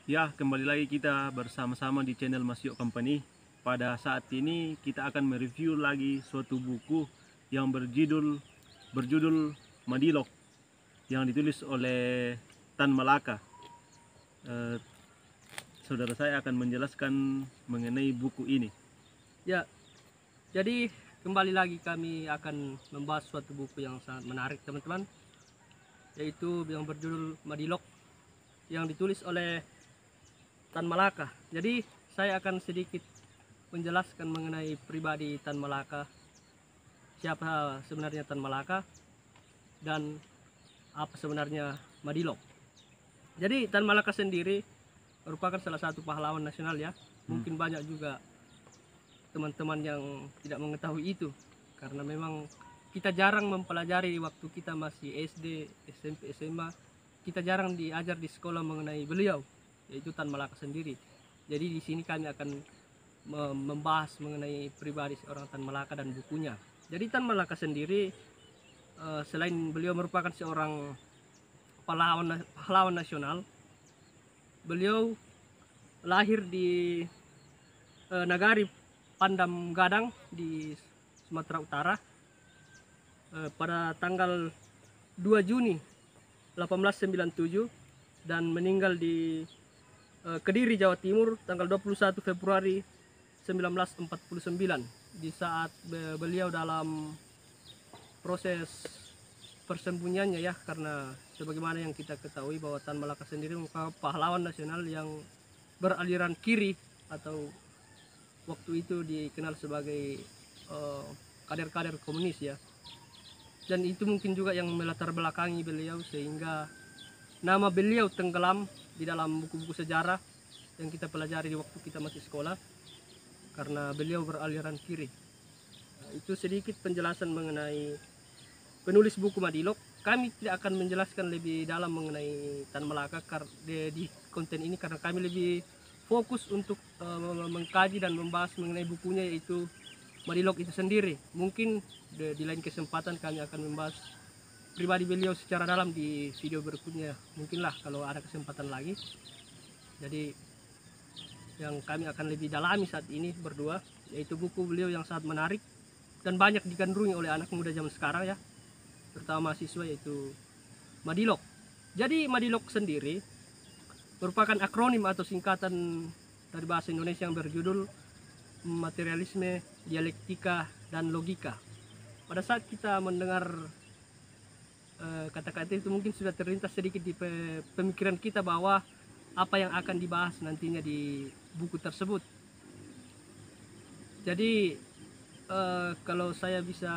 Ya, kembali lagi kita bersama-sama di channel Mas Yok Company. Pada saat ini kita akan mereview lagi suatu buku yang berjudul Madilog yang ditulis oleh Tan Malaka. Saudara saya akan menjelaskan mengenai buku ini. Ya, jadi kembali lagi kami akan membahas suatu buku yang sangat menarik teman-teman, yaitu yang berjudul Madilog yang ditulis oleh Tan Malaka. Jadi saya akan sedikit menjelaskan mengenai pribadi Tan Malaka, siapa sebenarnya Tan Malaka dan apa sebenarnya Madilog. Jadi Tan Malaka sendiri merupakan salah satu pahlawan nasional ya. Mungkin banyak juga teman-teman yang tidak mengetahui itu, karena memang kita jarang mempelajari waktu kita masih SD, SMP, SMA. Kita jarang diajar di sekolah mengenai beliau, yaitu Tan Malaka sendiri. Jadi di sini kami akan membahas mengenai pribadi seorang Tan Malaka dan bukunya. Jadi Tan Malaka sendiri selain beliau merupakan seorang pahlawan nasional, beliau lahir di Nagari Pandam Gadang di Sumatera Utara pada tanggal 2 Juni 1897 dan meninggal di Kediri, Jawa Timur tanggal 21 Februari 1949 di saat beliau dalam proses persembunyiannya ya, karena sebagaimana yang kita ketahui bahwa Tan Malaka sendiri merupakan pahlawan nasional yang beraliran kiri atau waktu itu dikenal sebagai kader-kader komunis ya, dan itu mungkin juga yang melatar belakangi beliau sehingga nama beliau tenggelam di dalam buku-buku sejarah yang kita pelajari di waktu kita masih sekolah karena beliau beraliran kiri. Itu sedikit penjelasan mengenai penulis buku Madilog. Kami tidak akan menjelaskan lebih dalam mengenai Tan Malaka di konten ini karena kami lebih fokus untuk mengkaji dan membahas mengenai bukunya, yaitu Madilog itu sendiri. Mungkin di lain kesempatan kami akan membahas pribadi beliau secara dalam di video berikutnya, mungkinlah kalau ada kesempatan lagi. Jadi yang kami akan lebih dalami saat ini berdua, yaitu buku beliau yang sangat menarik dan banyak digandrungi oleh anak muda zaman sekarang ya, terutama mahasiswa, yaitu Madilog. Jadi Madilog sendiri merupakan akronim atau singkatan dari bahasa Indonesia yang berjudul Materialisme, Dialektika, dan Logika. Pada saat kita mendengar kata-kata itu mungkin sudah terlintas sedikit di pemikiran kita bahwa apa yang akan dibahas nantinya di buku tersebut. Jadi kalau saya bisa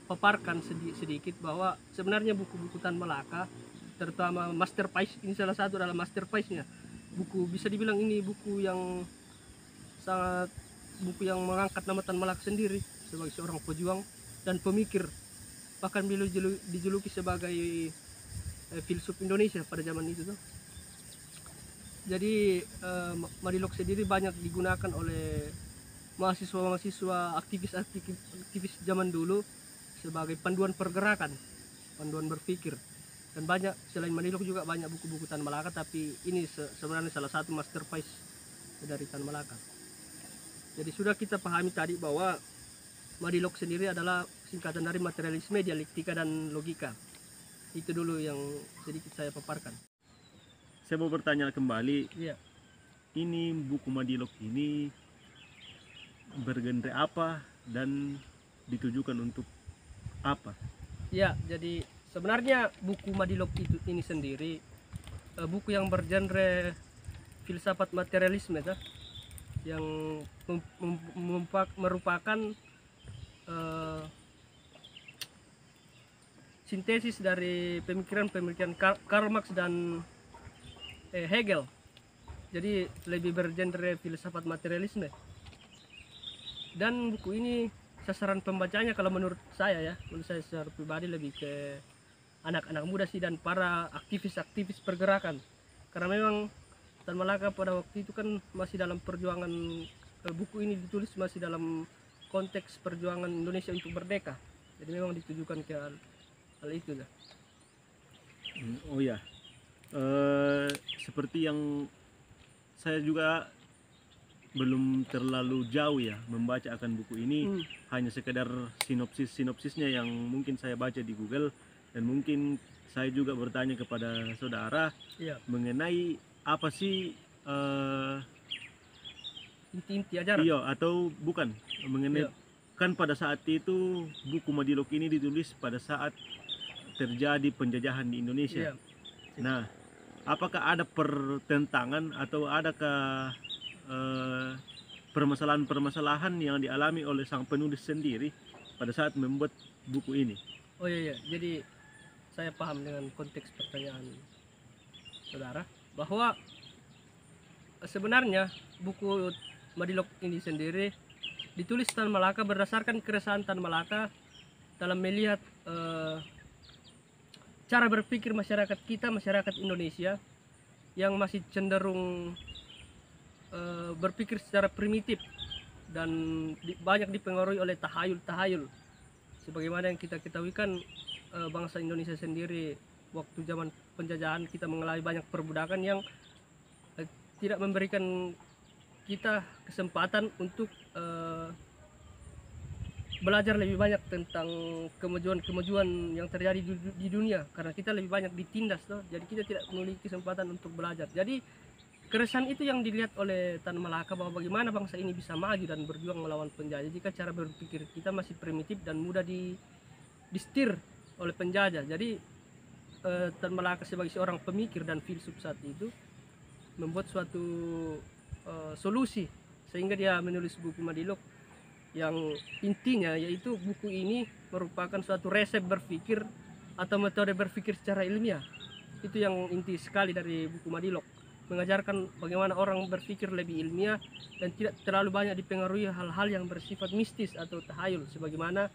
paparkan sedikit bahwa sebenarnya buku-buku Tan Malaka, terutama Masterpiece, ini salah satu dalam Masterpiece-nya. Buku bisa dibilang ini buku yang mengangkat nama Tan Malaka sendiri sebagai seorang pejuang dan pemikir. Bahkan beliau dijuluki sebagai filsuf Indonesia pada zaman itu tuh. Jadi Madilog sendiri banyak digunakan oleh mahasiswa-mahasiswa aktivis zaman dulu sebagai panduan pergerakan, panduan berpikir. Dan banyak selain Madilog juga banyak buku-buku Tan Malaka, tapi ini sebenarnya salah satu masterpiece dari Tan Malaka. Jadi sudah kita pahami tadi bahwa Madilog sendiri adalah singkatan dari materialisme, dialektika, dan logika. Itu dulu yang sedikit saya paparkan. Saya mau bertanya kembali, Iya. ini buku Madilog ini bergenre apa dan ditujukan untuk apa? Ya, jadi sebenarnya buku Madilog ini sendiri buku yang bergenre filsafat materialisme ya, yang merupakan sintesis dari pemikiran Karl Marx dan Hegel. Jadi lebih bergenre filsafat materialisme. Dan buku ini sasaran pembacanya kalau menurut saya secara pribadi lebih ke anak-anak muda sih, dan para aktivis-aktivis pergerakan. Karena memang Tan Malaka pada waktu itu kan masih dalam perjuangan, buku ini ditulis masih dalam konteks perjuangan Indonesia untuk merdeka. Jadi memang ditujukan ke hal itu ya. Oh ya, Seperti yang saya juga belum terlalu jauh ya membaca akan buku ini, hanya sekedar sinopsisnya yang mungkin saya baca di Google, dan mungkin saya juga bertanya kepada saudara Iya. mengenai apa sih Inti-inti ajaran. iya atau bukan mengenai Iya. kan pada saat itu buku Madilog ini ditulis pada saat terjadi penjajahan di Indonesia. Iya. Nah, apakah ada pertentangan atau adakah permasalahan-permasalahan yang dialami oleh sang penulis sendiri pada saat membuat buku ini? Oh iya, jadi saya paham dengan konteks pertanyaan saudara bahwa sebenarnya buku Madilog ini sendiri ditulis Tan Malaka berdasarkan keresahan Tan Malaka dalam melihat cara berpikir masyarakat kita, masyarakat Indonesia yang masih cenderung berpikir secara primitif dan banyak dipengaruhi oleh tahayul-tahayul. Sebagaimana yang kita ketahui kan bangsa Indonesia sendiri waktu zaman penjajahan kita mengalami banyak perbudakan yang tidak memberikan kita kesempatan untuk belajar lebih banyak tentang kemajuan-kemajuan yang terjadi di dunia, karena kita lebih banyak ditindas toh. Jadi kita tidak memiliki kesempatan untuk belajar. Jadi keresahan itu yang dilihat oleh Tan Malaka bahwa bagaimana bangsa ini bisa maju dan berjuang melawan penjajah jika cara berpikir kita masih primitif dan mudah disetir oleh penjajah. Jadi Tan Malaka sebagai seorang pemikir dan filsuf saat itu membuat suatu solusi sehingga dia menulis buku Madilog yang intinya yaitu buku ini merupakan suatu resep berpikir atau metode berpikir secara ilmiah. Itu yang inti sekali dari buku Madilog, mengajarkan bagaimana orang berpikir lebih ilmiah dan tidak terlalu banyak dipengaruhi hal-hal yang bersifat mistis atau tahayul sebagaimana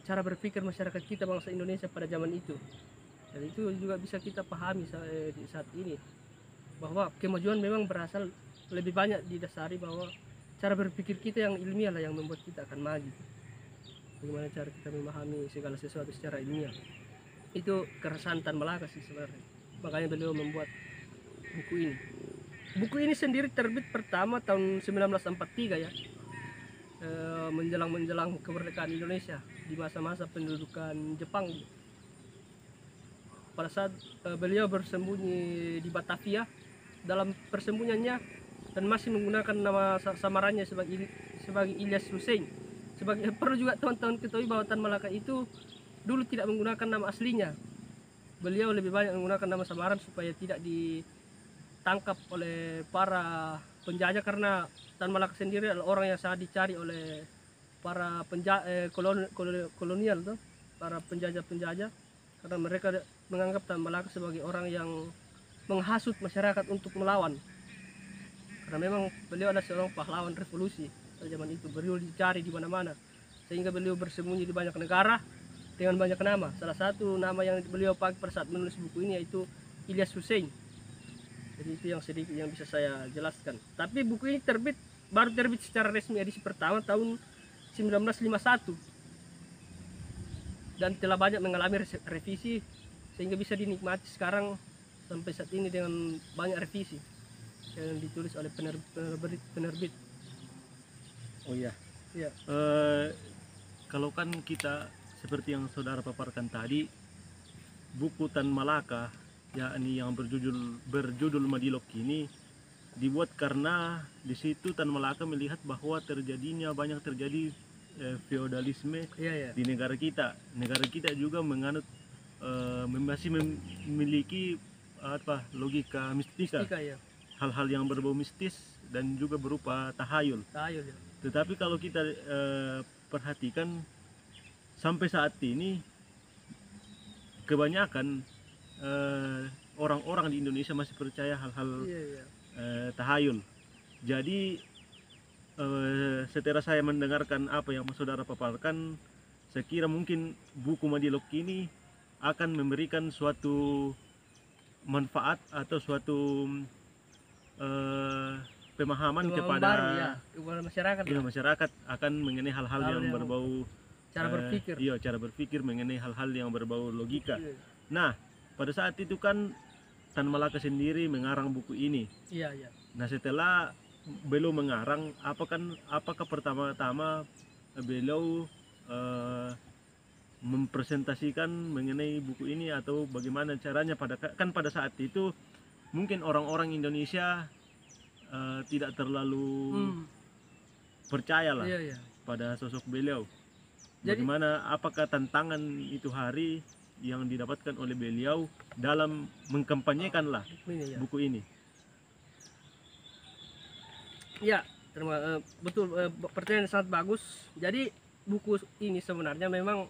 cara berpikir masyarakat kita bangsa Indonesia pada zaman itu. Dan itu juga bisa kita pahami di saat ini bahwa kemajuan memang berasal lebih banyak didasari bahwa cara berpikir kita yang ilmiah lah yang membuat kita akan maju. Bagaimana cara kita memahami segala sesuatu secara ilmiah. Itu keresahan Tan Malaka sih sebenarnya. Makanya beliau membuat buku ini. Buku ini sendiri terbit pertama tahun 1943 ya. Menjelang kemerdekaan Indonesia di masa-masa pendudukan Jepang. Pada saat beliau bersembunyi di Batavia, dalam persembunyiannya dan masih menggunakan nama samarannya sebagai Ilyas Hussein. Perlu juga teman-teman ketahui bahwa Tan Malaka itu dulu tidak menggunakan nama aslinya. Beliau lebih banyak menggunakan nama samaran supaya tidak ditangkap oleh para penjajah, karena Tan Malaka sendiri adalah orang yang sangat dicari oleh para kolonial tuh, para penjajah-penjajah, karena mereka menganggap Tan Malaka sebagai orang yang menghasut masyarakat untuk melawan. Karena memang beliau adalah seorang pahlawan revolusi pada zaman itu, beliau dicari di mana-mana sehingga beliau bersembunyi di banyak negara dengan banyak nama. Salah satu nama yang beliau pakai pada saat menulis buku ini yaitu Ilyas Hussein. Jadi itu yang sedikit yang bisa saya jelaskan. Tapi buku ini baru terbit secara resmi edisi pertama tahun 1951 dan telah banyak mengalami revisi sehingga bisa dinikmati sekarang sampai saat ini dengan banyak revisi yang ditulis oleh penerbit. Oh iya. Ya. Kalau kan kita seperti yang saudara paparkan tadi, buku Tan Malaka yakni yang berjudul Madilog ini dibuat karena di situ Tan Malaka melihat bahwa banyak terjadi feodalisme di negara kita. Negara kita juga menganut masih memiliki logika mistika. Ya. Hal-hal yang berbau mistis dan juga berupa tahayul. Ya. Tetapi kalau kita perhatikan sampai saat ini kebanyakan orang-orang di Indonesia masih percaya hal-hal tahayul. Jadi setelah saya mendengarkan apa yang saudara paparkan, saya kira mungkin buku Madilog ini akan memberikan suatu manfaat atau suatu pemahaman kepada masyarakat akan mengenai hal-hal yang berbau cara berpikir. Cara berpikir mengenai hal-hal yang berbau logika. Nah, pada saat itu kan Tan Malaka sendiri mengarang buku ini. Iya, iya. Nah, setelah beliau mengarang, apakah pertama-tama beliau mempresentasikan mengenai buku ini atau bagaimana caranya? Pada saat itu mungkin orang-orang Indonesia tidak terlalu percaya lah Iya, iya. pada sosok beliau. Jadi- Bagaimana, apakah tantangan itu hari yang didapatkan oleh beliau dalam mengkampanyekan lah Ini ya. buku ini? Ya, betul, pertanyaan yang sangat bagus. Jadi buku ini sebenarnya memang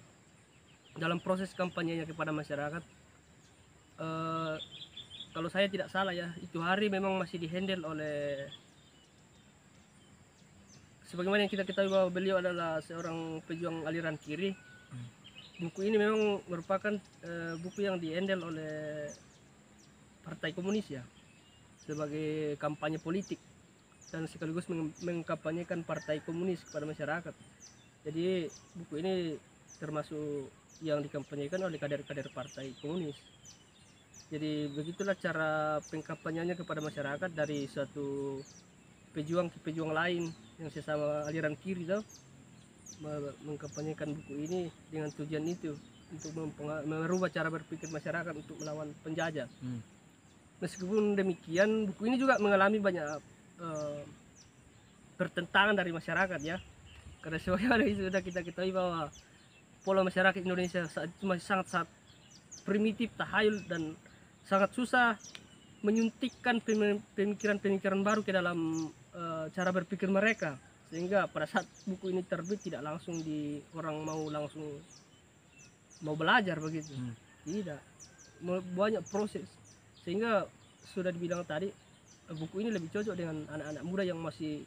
dalam proses kampanyenya kepada masyarakat, kalau saya tidak salah ya, itu hari memang masih dihandle oleh, sebagaimana yang kita ketahui bahwa beliau adalah seorang pejuang aliran kiri. Buku ini memang merupakan buku yang dihandle oleh Partai Komunis ya, sebagai kampanye politik dan sekaligus mengkampanyekan Partai Komunis kepada masyarakat. Jadi buku ini termasuk yang dikampanyekan oleh kader-kader Partai Komunis. Jadi begitulah cara pengkampanyeannya kepada masyarakat dari suatu pejuang ke pejuang lain yang sesama aliran kiri tuh, mengkampanyekan buku ini dengan tujuan itu, untuk merubah cara berpikir masyarakat untuk melawan penjajah. Meskipun demikian, buku ini juga mengalami banyak pertentangan dari masyarakat ya, karena sebagaimana itu sudah kita ketahui bahwa pola masyarakat Indonesia saat itu masih sangat primitif, tahayul, dan sangat susah menyuntikkan pemikiran-pemikiran baru ke dalam cara berpikir mereka, sehingga pada saat buku ini terbit tidak langsung orang mau langsung mau belajar begitu. Tidak, banyak proses, sehingga sudah dibilang tadi, buku ini lebih cocok dengan anak-anak muda yang masih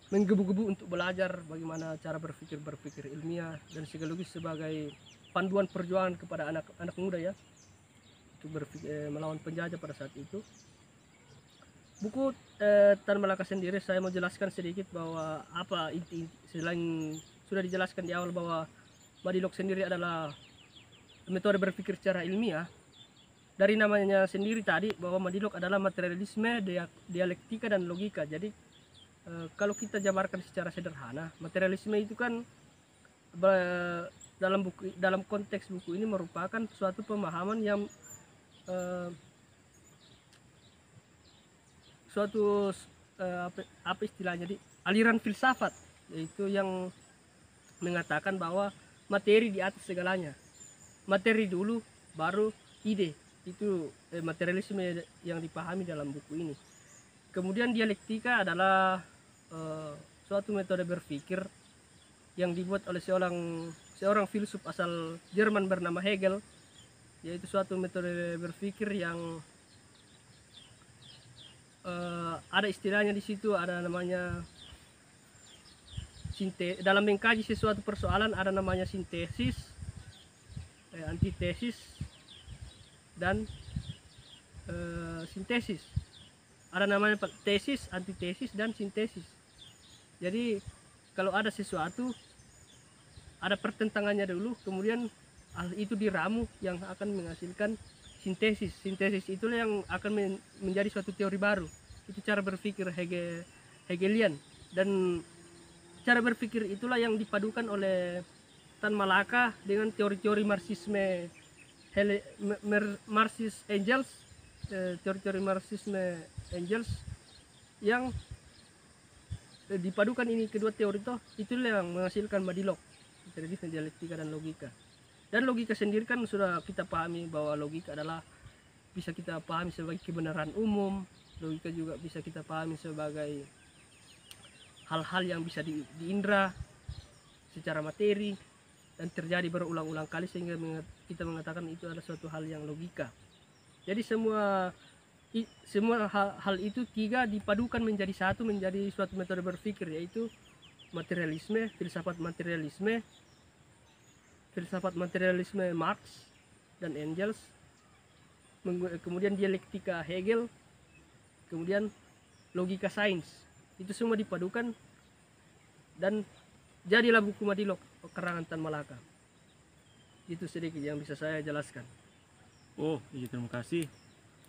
menggebu-gebu untuk belajar bagaimana cara berpikir ilmiah, dan sekaligus sebagai panduan perjuangan kepada anak-anak muda ya, untuk melawan penjajah pada saat itu. Buku Tan Malaka sendiri, saya mau jelaskan sedikit bahwa apa inti, selain sudah dijelaskan di awal bahwa Madilog sendiri adalah metode berpikir secara ilmiah. Dari namanya sendiri tadi bahwa Madilog adalah materialisme, dialektika, dan logika. Jadi kalau kita jabarkan secara sederhana, materialisme itu kan dalam konteks buku ini merupakan suatu pemahaman yang suatu apa istilahnya, aliran filsafat, yaitu yang mengatakan bahwa materi di atas segalanya, materi dulu baru ide. Itu materialisme yang dipahami dalam buku ini. Kemudian dialektika adalah suatu metode berpikir yang dibuat oleh seorang filsuf asal Jerman bernama Hegel, yaitu suatu metode berpikir yang ada istilahnya di situ, ada namanya dalam mengkaji sesuatu persoalan ada namanya sintesis, antitesis, dan sintesis. Ada namanya tesis, antitesis, dan sintesis. Jadi kalau ada sesuatu, ada pertentangannya dulu, kemudian itu diramu yang akan menghasilkan sintesis. Sintesis itulah yang akan menjadi suatu teori baru. Itu cara berpikir Hegelian, dan cara berpikir itulah yang dipadukan oleh Tan Malaka dengan teori-teori Marxisme, Marxist Engels, teori-teori Marxisme Engels yang dipadukan ini, kedua teori itulah yang menghasilkan Madilog, materialisme, dialektika, dan logika. Dan logika sendiri kan sudah kita pahami bahwa logika adalah bisa kita pahami sebagai kebenaran umum. Logika juga bisa kita pahami sebagai hal-hal yang bisa diindra secara materi dan terjadi berulang-ulang kali, sehingga kita mengatakan itu adalah suatu hal yang logika. Jadi semua hal itu tiga dipadukan menjadi satu, menjadi suatu metode berpikir, yaitu materialisme, filsafat materialisme Marx dan Engels, kemudian dialektika Hegel, kemudian logika sains. Itu semua dipadukan dan jadilah buku Madilog karangan Tan Malaka. Itu sedikit yang bisa saya jelaskan. Oh iya, terima kasih.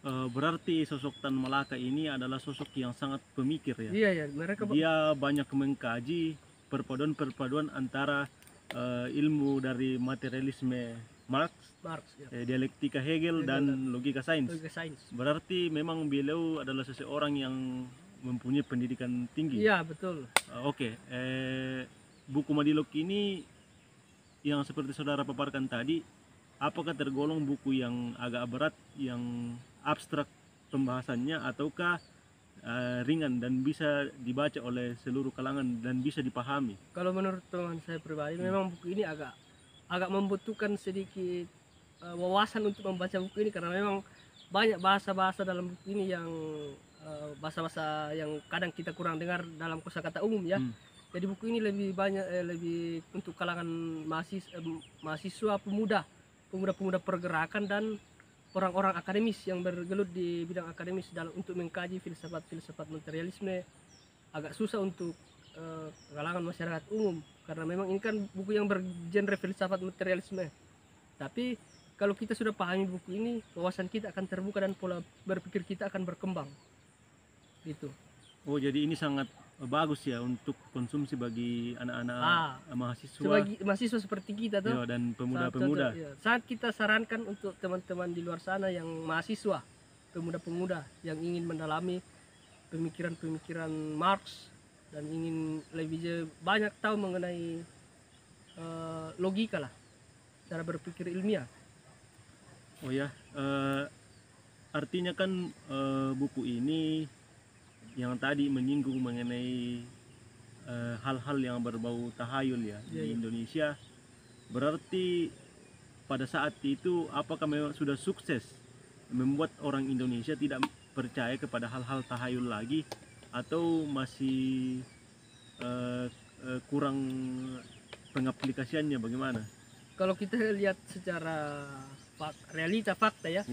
Berarti sosok Tan Malaka ini adalah sosok yang sangat pemikir ya. Iya ya, mereka Dia banyak mengkaji perpaduan-perpaduan antara ilmu dari materialisme Marx, Marx ya. dialektika Hegel, Hegel dan dan logika sains. logika sains. Berarti memang beliau adalah seseorang yang mempunyai pendidikan tinggi. Iya betul. Oke, buku Madilog ini yang seperti saudara paparkan tadi, apakah tergolong buku yang agak berat, yang abstrak pembahasannya, ataukah ringan dan bisa dibaca oleh seluruh kalangan dan bisa dipahami? Kalau menurut teman saya pribadi, memang buku ini agak membutuhkan sedikit wawasan untuk membaca buku ini, karena memang banyak bahasa-bahasa dalam buku ini yang bahasa-bahasa yang kadang kita kurang dengar dalam kosakata umum ya. Jadi buku ini lebih banyak lebih untuk kalangan mahasiswa, pemuda pergerakan, dan orang-orang akademis yang bergelut di bidang akademis dalam untuk mengkaji filsafat materialisme. Agak susah untuk kalangan masyarakat umum, karena memang ini kan buku yang bergenre filsafat materialisme. Tapi kalau kita sudah pahami buku ini, wawasan kita akan terbuka dan pola berpikir kita akan berkembang gitu. Oh, jadi ini sangat bagus ya untuk konsumsi bagi anak-anak mahasiswa. Sebagai mahasiswa seperti kita tuh. Iya, dan pemuda-pemuda. Saat kita sarankan untuk teman-teman di luar sana yang mahasiswa, pemuda-pemuda yang ingin mendalami pemikiran-pemikiran Marx dan ingin lebih banyak tahu mengenai logika lah, cara berpikir ilmiah. Oh ya, artinya kan buku ini yang tadi menyinggung mengenai hal-hal yang berbau tahayul ya di Indonesia, berarti pada saat itu apakah memang sudah sukses membuat orang Indonesia tidak percaya kepada hal-hal tahayul lagi, atau masih kurang pengaplikasiannya, bagaimana? Kalau kita lihat secara realita fakta ya,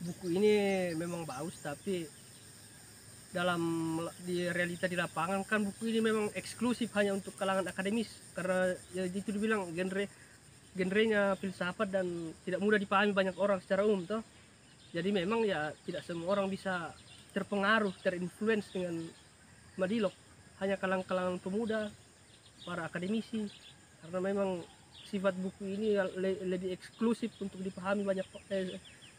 buku ini memang bagus, tapi di realita di lapangan kan buku ini memang eksklusif hanya untuk kalangan akademis, karena ya itu dibilang genrenya filsafat dan tidak mudah dipahami banyak orang secara umum toh. Jadi memang ya tidak semua orang bisa terpengaruh, terinfluence dengan Madilog, hanya kalangan-kalangan pemuda, para akademisi, karena memang sifat buku ini lebih eksklusif untuk dipahami banyak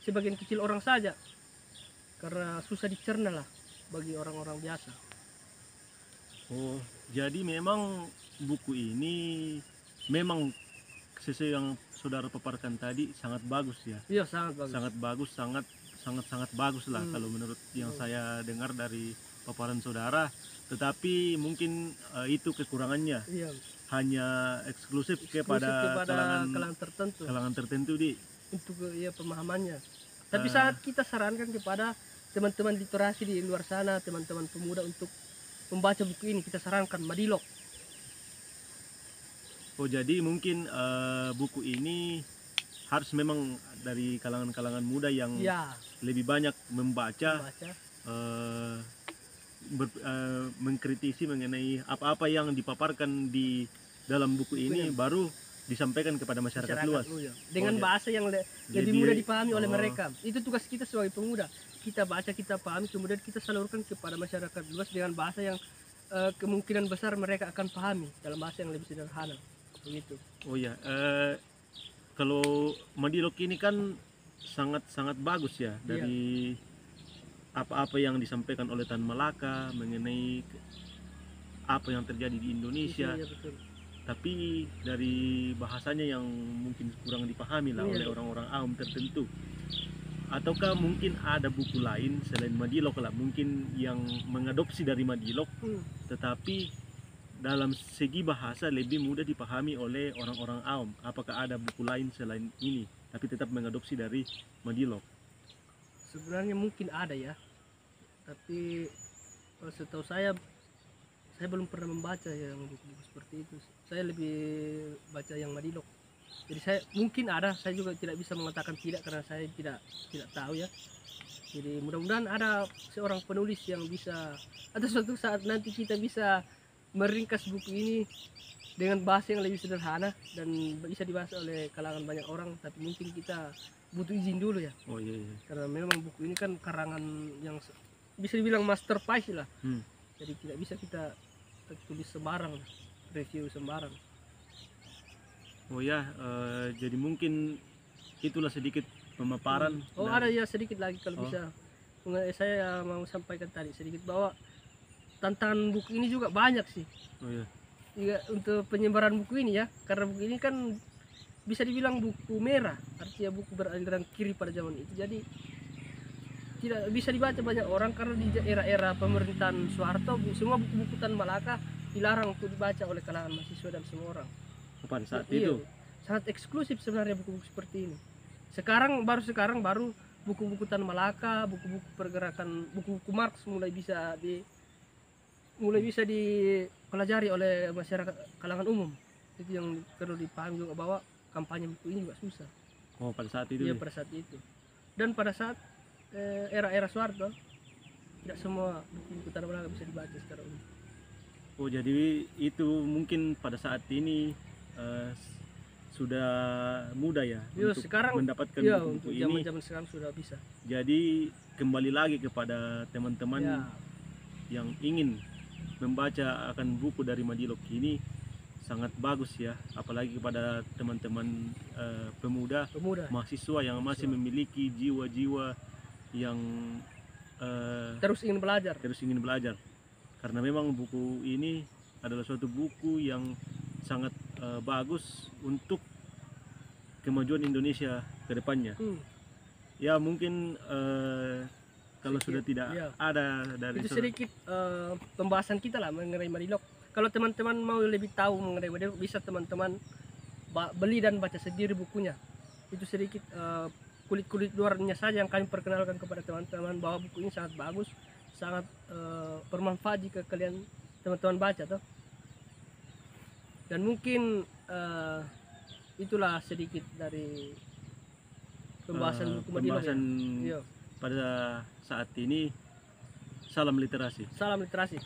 sebagian kecil orang saja, karena susah dicerna lah bagi orang-orang biasa. Oh, jadi memang buku ini memang sesuai yang saudara paparkan tadi sangat bagus ya. Iya, sangat bagus. Sangat bagus lah kalau menurut yang saya dengar dari paparan saudara. Tetapi mungkin itu kekurangannya. Iya. Hanya eksklusif kepada kalangan tertentu di untuk pemahamannya. Tapi saat kita sarankan kepada teman-teman literasi di luar sana, teman-teman pemuda untuk membaca buku ini, kita sarankan Madilog. Oh, jadi mungkin buku ini harus memang dari kalangan-kalangan muda yang lebih banyak membaca. Mengkritisi mengenai apa-apa yang dipaparkan di dalam buku ini, baru disampaikan kepada masyarakat luas dengan bahasa yang lebih mudah dipahami oleh mereka. Itu tugas kita sebagai pemuda, kita baca, kita pahami, kemudian kita salurkan kepada masyarakat luas dengan bahasa yang kemungkinan besar mereka akan pahami dalam bahasa yang lebih sederhana begitu. Oh ya, kalau Madilog ini kan sangat bagus ya, dari apa-apa yang disampaikan oleh Tan Malaka mengenai apa yang terjadi di Indonesia. Iya, betul. Tapi dari bahasanya yang mungkin kurang dipahami lah oleh orang-orang awam tertentu. Ataukah mungkin ada buku lain selain Madilog lah, mungkin yang mengadopsi dari Madilog, tetapi dalam segi bahasa lebih mudah dipahami oleh orang-orang awam? Apakah ada buku lain selain ini tapi tetap mengadopsi dari Madilog? Sebenarnya mungkin ada ya, tapi setahu saya belum pernah membaca yang buku-buku seperti itu. Saya lebih baca yang Madilog. Jadi saya mungkin ada, saya juga tidak bisa mengatakan tidak karena saya tidak tahu ya. Jadi mudah-mudahan ada seorang penulis yang bisa, atau suatu saat nanti kita bisa meringkas buku ini dengan bahasa yang lebih sederhana dan bisa dibahas oleh kalangan banyak orang, tapi mungkin kita butuh izin dulu ya, Oh iya, iya. karena memang buku ini kan karangan yang bisa dibilang masterpiece lah. Jadi tidak bisa kita tulis sembarang, review sembarang. Oh ya, jadi mungkin itulah sedikit pemaparan. Oh ada ya sedikit lagi kalau bisa. Saya mau sampaikan tadi sedikit bahwa tantangan buku ini juga banyak sih. Oh iya. Juga untuk penyebaran buku ini ya, karena buku ini kan bisa dibilang buku merah, artinya buku beraliran kiri pada zaman itu. Jadi tidak bisa dibaca banyak orang karena di era-era pemerintahan Soeharto semua buku-buku Tan Malaka dilarang untuk dibaca oleh kalangan mahasiswa dan semua orang. Pada saat Iya, itu. sangat eksklusif sebenarnya buku-buku seperti ini. Sekarang baru buku-buku Tan Malaka, buku-buku pergerakan, buku-buku Marx mulai bisa dipelajari oleh masyarakat kalangan umum. Itu yang perlu dipahami juga, bahwa kampanye buku ini juga susah. Oh pada saat itu. Iya pada saat itu. Dan pada saat era-era Soeharto tidak semua buku-buku Tan Malaka bisa dibaca secara umum. Oh jadi itu mungkin pada saat ini sudah mudah ya Yo, untuk sekarang mendapatkan ya buku-buku untuk ini. zaman-zaman sekarang sudah bisa. Jadi kembali lagi kepada teman-teman Ya, yang ingin membaca akan buku dari Madilog ini, sangat bagus ya, apalagi kepada teman-teman pemuda, pemuda mahasiswa yang masih memiliki jiwa-jiwa yang terus ingin belajar. karena memang buku ini adalah suatu buku yang sangat bagus untuk kemajuan Indonesia ke depannya. Ya mungkin kalau Sedikit, sudah tidak iya. ada dari Itu sedikit pembahasan kita lah mengenai Madilog. Kalau teman-teman mau lebih tahu mengenai Madilog, bisa teman-teman beli dan baca sendiri bukunya. Itu sedikit kulit-kulit luarnya saja yang kami perkenalkan kepada teman-teman, bahwa buku ini sangat bagus, sangat bermanfaat jika kalian teman-teman baca toh. Dan mungkin itulah sedikit dari pembahasan buku Madilog ya. Iya. pada saat ini. Salam literasi. Salam literasi.